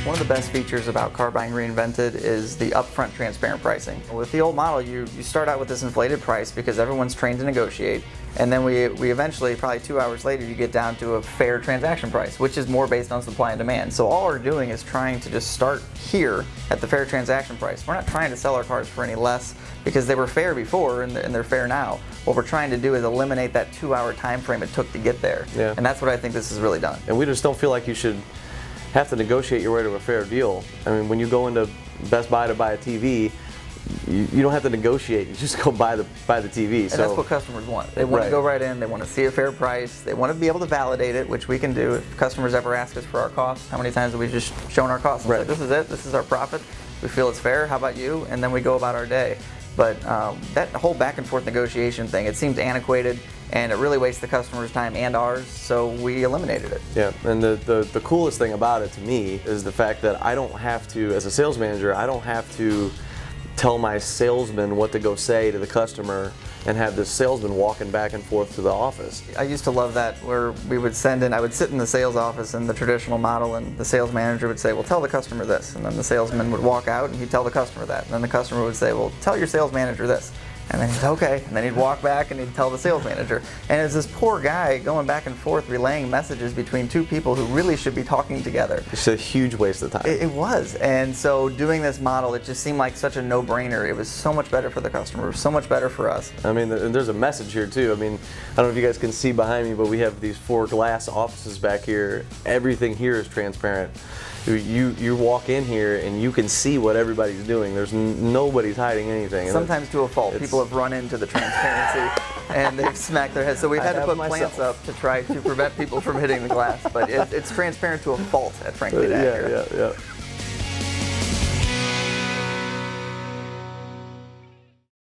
One of the best features about car buying reinvented is the upfront transparent pricing. With the old model, you start out with this inflated price because everyone's trained to negotiate, and then we eventually, probably 2 hours later, you get down to a fair transaction price, which is more based on supply and demand. So all we're doing is trying to just start here at the fair transaction price. We're not trying to sell our cars for any less because they were fair before and they're fair now. What we're trying to do is eliminate that 2 hour time frame it took to get there. Yeah. And that's what I think this has really done. And we just don't feel like you should have to negotiate your way to a fair deal. I mean, when you go into Best Buy to buy a TV, you don't have to negotiate. You just go buy the TV. And that's what customers want. They want to go right in. They want to see a fair price. They want to be able to validate it, which we can do. If customers ever ask us for our costs, how many times have we just shown our costs? And said, this is it. This is our profit. We feel it's fair. How about you? And then we go about our day. But that whole back and forth negotiation thing, it seems antiquated, and it really wastes the customer's time and ours, so we eliminated it. Yeah, and the coolest thing about it to me is the fact that I don't have to, as a sales manager, I don't have to tell my salesman what to go say to the customer and have this salesman walking back and forth to the office. I used to love that, where we would send in, I would sit in the sales office in the traditional model, and the sales manager would say, well, tell the customer this, and then the salesman would walk out and he'd tell the customer that, and then the customer would say, well, tell your sales manager this. And then he'd say, okay, and then he'd walk back and he'd tell the sales manager. And it's this poor guy going back and forth relaying messages between two people who really should be talking together. It's a huge waste of time. It was. And so doing this model, it just seemed like such a no-brainer. It was so much better for the customer, so much better for us. I mean, there's a message here too. I mean, I don't know if you guys can see behind me, but we have these 4 glass offices back here. Everything here is transparent. You walk in here and you can see what everybody's doing. There's nobody's hiding anything. Sometimes to a fault. People have run into the transparency and they've smacked their heads. So we've had to put plants up to try to prevent people from hitting the glass. But it's transparent to a fault at Frank Leta Acura. Yeah.